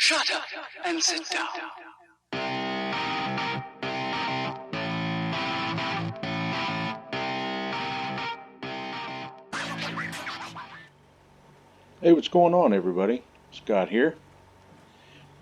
Shut up and sit down. Hey, what's going on, everybody? Scott here.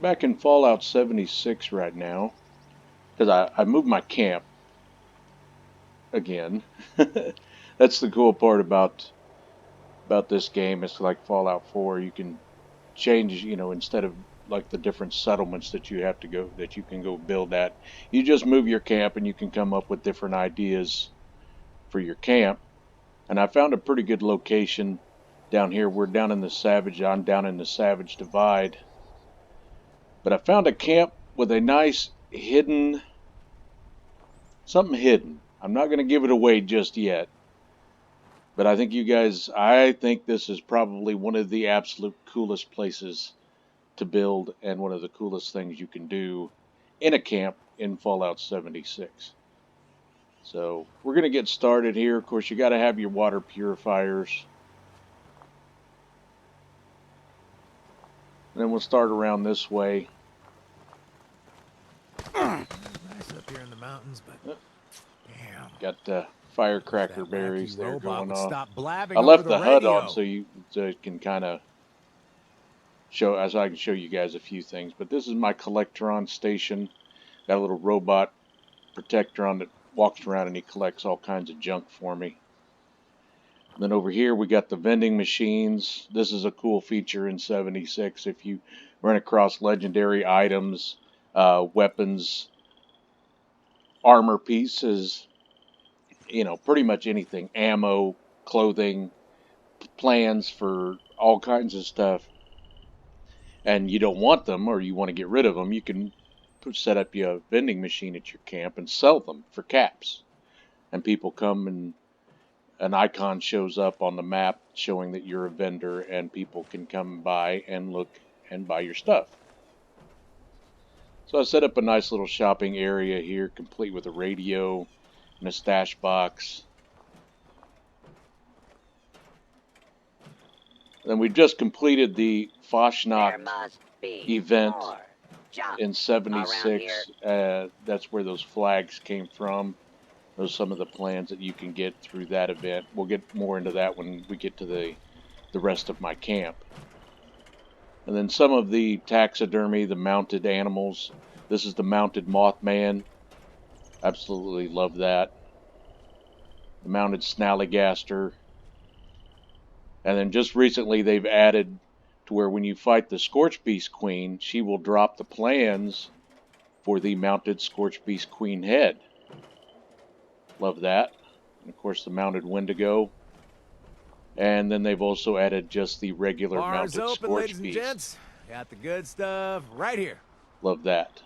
Back in Fallout 76 right now, because I moved my camp again. That's the cool part about this game. It's like Fallout 4. You can change, instead of like the different settlements that you can go build at, you just move your camp and you can come up with different ideas for your camp. And I found a pretty good location down here. I'm down in the Savage Divide. But I found a camp with a nice something hidden. I'm not going to give it away just yet. But I think this is probably one of the absolute coolest places to build and one of the coolest things you can do in a camp in Fallout 76. So we're going to get started here. Of course, you got to have your water purifiers. And then we'll start around this way. Nice up here in the mountains, but damn. Got firecracker berries there going off. Stop blabbing I over left the the HUD radio. on so it can kind of I can show you guys a few things. But this is my Collectron station. Got a little robot Protectron that walks around and he collects all kinds of junk for me. And then over here we got the vending machines. This is a cool feature in 76. If you run across legendary items, weapons, armor pieces, pretty much anything, ammo, clothing, plans for all kinds of stuff, and you don't want them or you want to get rid of them, you can set up a vending machine at your camp and sell them for caps. And people come and an icon shows up on the map showing that you're a vendor, and people can come by and look and buy your stuff. So I set up a nice little shopping area here, complete with a radio and a stash box. Then we just completed the Foshnok event in 76. That's where those flags came from. Those are some of the plans that you can get through that event. We'll get more into that when we get to the rest of my camp. And then some of the taxidermy, the mounted animals. This is the mounted Mothman. Absolutely love that. The mounted Snallygaster. And then just recently they've added to where when you fight the Scorchbeast Queen, she will drop the plans for the mounted Scorchbeast Queen head. Love that. And of course the mounted Wendigo. And then they've also added just the regular mounted open, ladies and Scorchbeast. gents. Got the good stuff right here. Love that.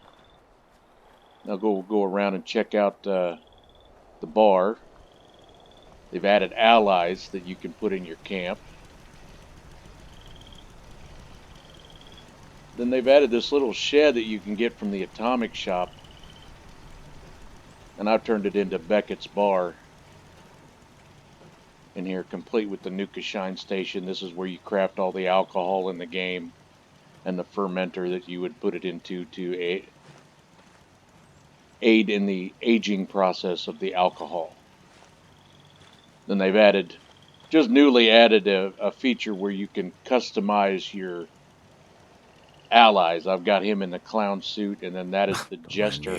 Now go around and check out the bar. They've added allies that you can put in your camp. Then they've added this little shed that you can get from the Atomic Shop. And I've turned it into Beckett's Bar. In here, complete with the Nuka Shine Station. This is where you craft all the alcohol in the game. And the fermenter that you would put it into to aid in the aging process of the alcohol. Then they've newly added a feature where you can customize your allies. I've got him in the clown suit, and then that is the jester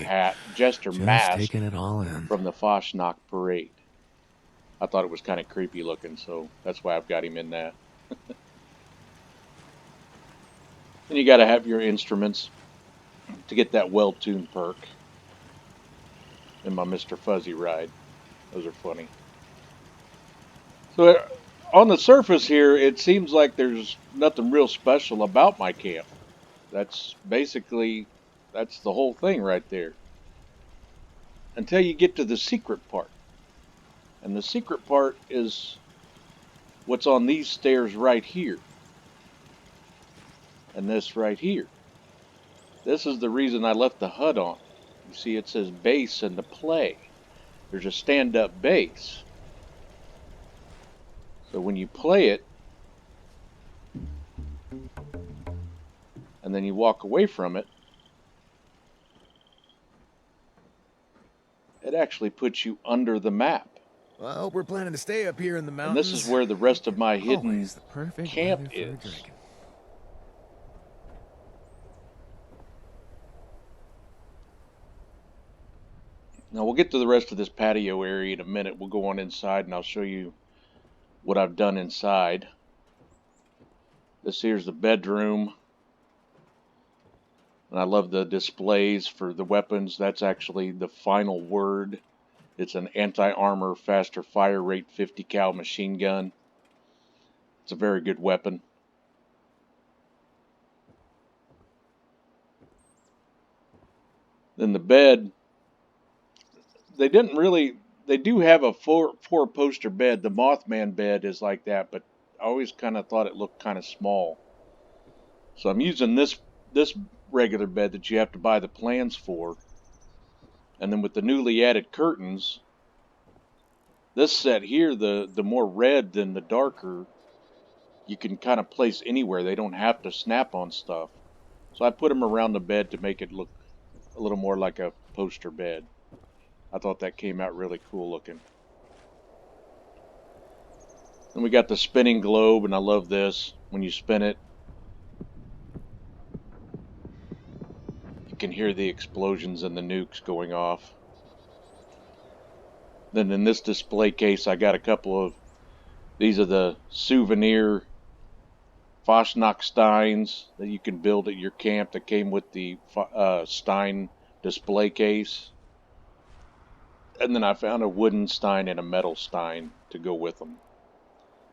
mask taking it all in. from the Foshnok Parade. I thought it was kind of creepy looking, so that's why I've got him in that. Then you got to have your instruments to get that well-tuned perk in my Mr. Fuzzy ride. Those are funny. So on the surface here, it seems like there's nothing real special about my camp. That's the whole thing right there. Until you get to the secret part. And the secret part is what's on these stairs right here. And this right here. This is the reason I left the HUD on. You see it says base and the play. There's a stand-up base. So when you play it, and then you walk away from it, it actually puts you under the map. Well, we're planning to stay up here in the And this is mountains. where the rest of my hidden Always the perfect camp weather for a is. dragon. Now we'll get to the rest of this patio area in a minute. We'll go on inside and I'll show you what I've done inside. This here's the bedroom. And I love the displays for the weapons. That's actually the final word. It's an anti-armor, faster fire rate 50 cal machine gun. It's a very good weapon. Then the bed, they do have a four poster bed. The Mothman bed is like that, but I always kind of thought it looked kind of small. So I'm using this regular bed that you have to buy the plans for. And then with the newly added curtains, this set here, the more red than the darker, you can kind of place anywhere. They don't have to snap on stuff. So I put them around the bed to make it look a little more like a poster bed. I thought that came out really cool looking. Then we got the spinning globe, and I love this. When you spin it, you can hear the explosions and the nukes going off. Then in this display case, I got a couple of, these are the souvenir Foshnok Steins that you can build at your camp that came with the Stein display case. And then I found a wooden Stein and a metal Stein to go with them.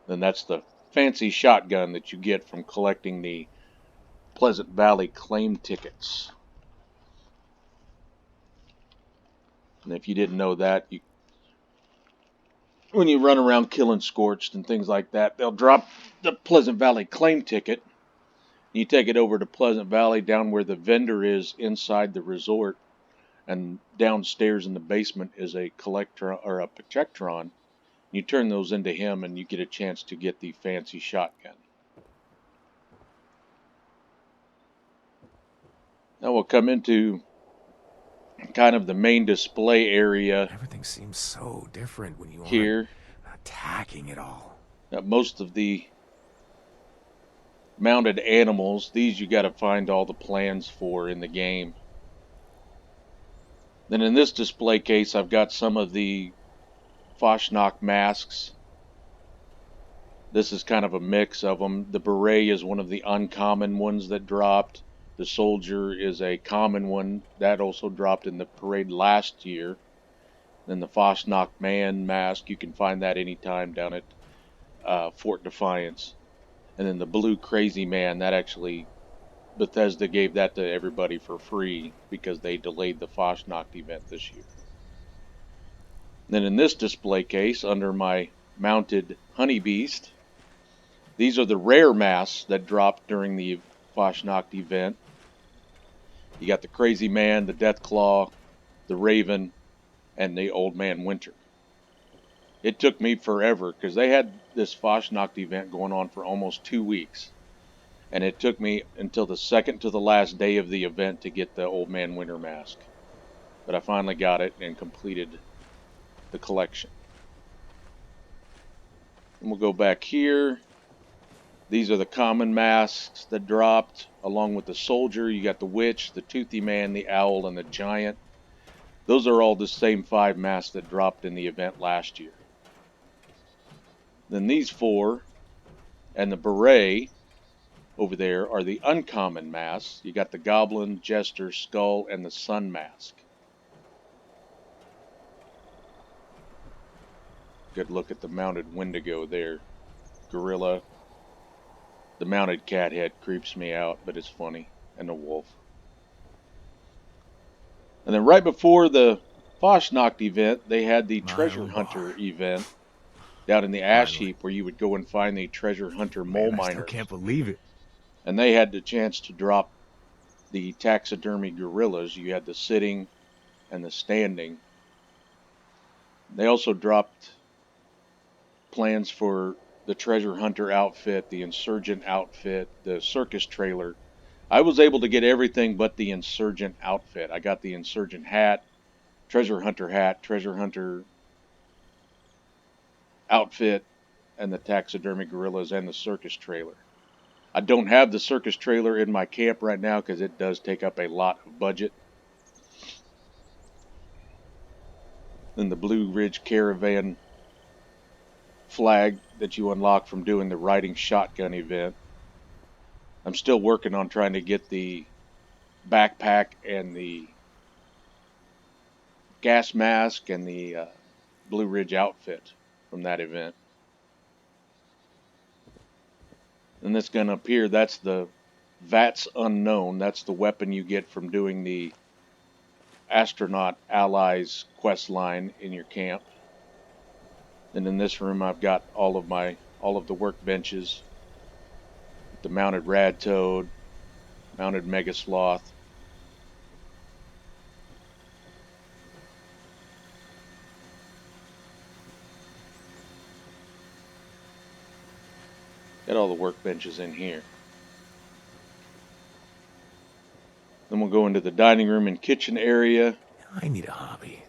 Then that's the fancy shotgun that you get from collecting the Pleasant Valley claim tickets. And if you didn't know that, when you run around killing Scorched and things like that, they'll drop the Pleasant Valley claim ticket. You take it over to Pleasant Valley, down where the vendor is inside the resort, and downstairs in the basement is a collector or a Protectron. You turn those into him, and you get a chance to get the fancy shotgun. Now we'll come into kind of the main display area. Everything seems so different when you here. aren't attacking it all. Now, most of the mounted animals, these you got to find all the plans for in the game. Then in this display case, I've got some of the Foshnok masks. This is kind of a mix of them. The beret is one of the uncommon ones that dropped. The soldier is a common one that also dropped in the parade last year. Then the Foshnok man mask, you can find that anytime down at Fort Defiance. And then the blue crazy man, that actually Bethesda gave that to everybody for free because they delayed the Foshnok event this year. Then in this display case, under my mounted Honey Beast, these are the rare masks that dropped during the Foshnok event. You got the Crazy Man, the Deathclaw, the Raven, and the Old Man Winter. It took me forever because they had this Foshnok event going on for almost 2 weeks. And it took me until the second to the last day of the event to get the Old Man Winter mask. But I finally got it and completed the collection. And we'll go back here. These are the common masks that dropped, along with the soldier. You got the witch, the toothy man, the owl, and the giant. Those are all the same 5 masks that dropped in the event last year. Then these 4 and the beret over there are the uncommon masks. You got the goblin, jester, skull, and the sun mask. Good look at the mounted Wendigo there. Gorilla. The mounted cat head creeps me out, but it's funny. And the wolf. And then right before the Foshnok event, they had the treasure hunter event down in the ash heap where you would go and find the treasure hunter mole miners. I still can't believe it. And they had the chance to drop the taxidermy gorillas. You had the sitting and the standing. They also dropped plans for the treasure hunter outfit, the insurgent outfit, the circus trailer, I was able to get everything but the Insurgent outfit. I got the Insurgent hat, Treasure Hunter outfit, and the taxidermy gorillas and the circus trailer. I don't have the circus trailer in my camp right now because it does take up a lot of budget. Then the Blue Ridge Caravan flag that you unlock from doing the riding shotgun event. I'm still working on trying to get the backpack and the gas mask and the Blue Ridge outfit from that event. And this gun up here, that's the VATS Unknown. That's the weapon you get from doing the Astronaut Allies quest line in your camp. And in this room, I've got all of the workbenches, the mounted Rad Toad, mounted Mega Sloth. Got all the workbenches in here. Then we'll go into the dining room and kitchen area. I need a hobby.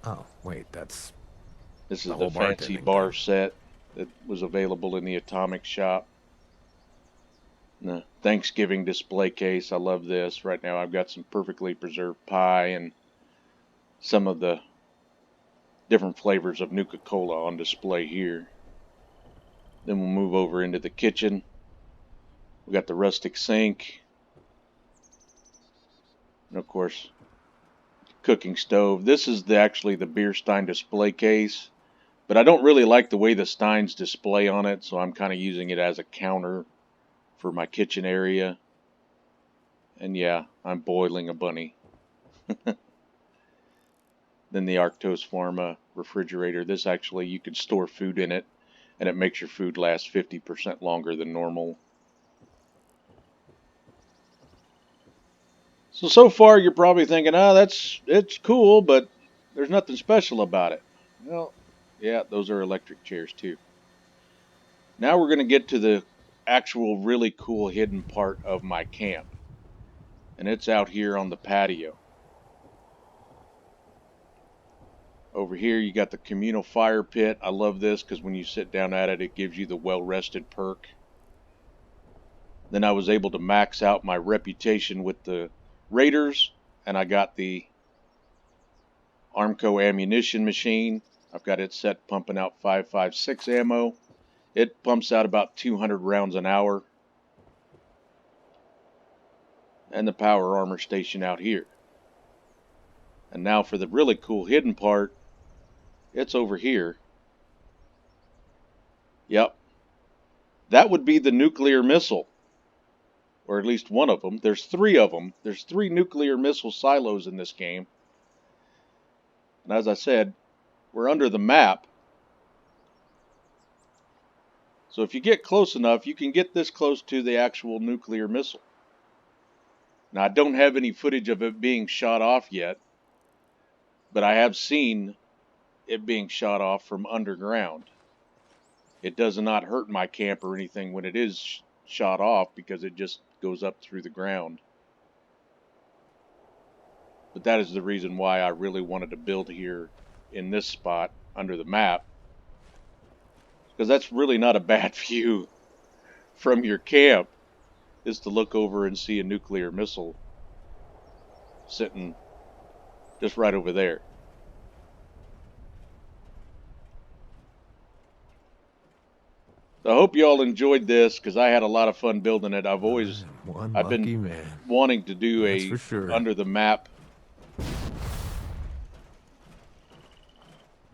Oh, wait, that's... This is The the whole fancy bartending bar thing. set that was available in the Atomic Shop. And the Thanksgiving display case. I love this. Right now I've got some perfectly preserved pie and some of the different flavors of Nuka-Cola on display here. Then we'll move over into the kitchen. We got the rustic sink. And of course, cooking stove. This is actually the beer stein display case. But I don't really like the way the steins display on it, so I'm kind of using it as a counter for my kitchen area. And yeah, I'm boiling a bunny. Then the Arctos Pharma refrigerator. This actually, you can store food in it, and it makes your food last 50% longer than normal. So far you're probably thinking, oh, it's cool, but there's nothing special about it. Well, yeah, those are electric chairs too. Now we're going to get to the actual really cool hidden part of my camp. And it's out here on the patio. Over here you got the communal fire pit. I love this because when you sit down at it, it gives you the well-rested perk. Then I was able to max out my reputation with the Raiders, and I got the Armco ammunition machine. I've got it set pumping out 5.56 ammo. It pumps out about 200 rounds an hour. And the power armor station out here. And now for the really cool hidden part, it's over here. Yep. That would be the nuclear missile. Or at least one of them. There's three of them. There's 3 nuclear missile silos in this game. And as I said, we're under the map. So if you get close enough, you can get this close to the actual nuclear missile. Now I don't have any footage of it being shot off yet. But I have seen it being shot off from underground. It does not hurt my camp or anything when it is shot off because it just goes up through the ground. But that is the reason why I really wanted to build here in this spot under the map. Because that's really not a bad view from your camp, is to look over and see a nuclear missile sitting just right over there. So I hope you all enjoyed this because I had a lot of fun building it. I've been man. wanting to do That's a for sure. under the map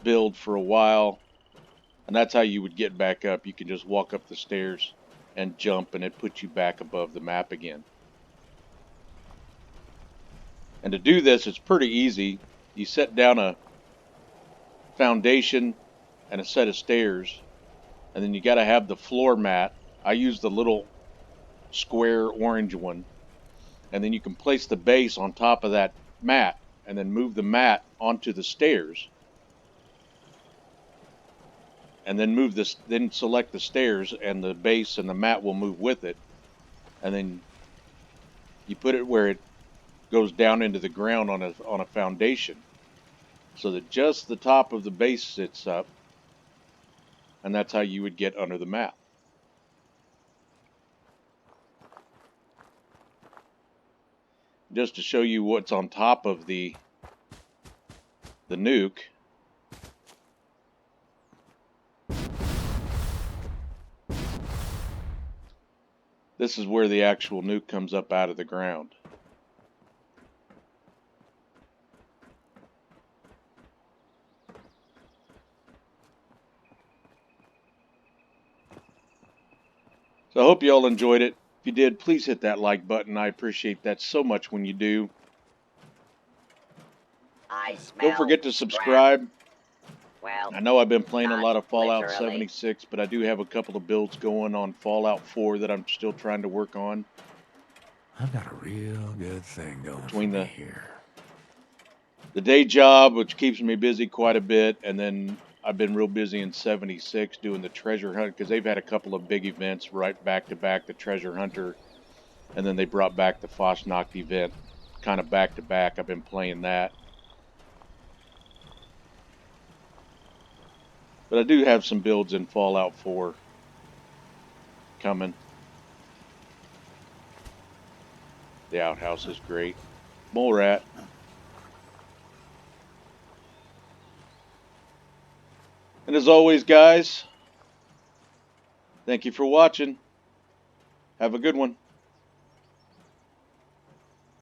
build for a while, and that's how you would get back up. You can just walk up the stairs and jump, and it puts you back above the map again. And to do this, it's pretty easy. You set down a foundation and a set of stairs, and then you got to have the floor mat. I use the little square orange one, and then you can place the base on top of that mat and then move the mat onto the stairs, and then select the stairs, and the base and the mat will move with it, and then You put it where it goes down into the ground on a foundation, so that just the top of the base sits up, and that's how you would get under the map. Just to show you what's on top of the nuke. This is where the actual nuke comes up out of the ground. So I hope you all enjoyed it. If you did, please hit that like button. I appreciate that so much when you do. Don't forget to subscribe. Well, I know I've been playing a not lot of Fallout literally. 76, but I do have a couple of builds going on Fallout 4 that I'm still trying to work on. I've got a real good thing going Between for me the- here. The day job, which keeps me busy quite a bit, and then I've been real busy in 76 doing the treasure hunt, because they've had a couple of big events right back to back, the treasure hunter, and then they brought back the Fosnacht event kind of back to back. I've been playing that. But I do have some builds in Fallout 4 coming. The outhouse is great. Mole rat. And as always, guys, thank you for watching. Have a good one.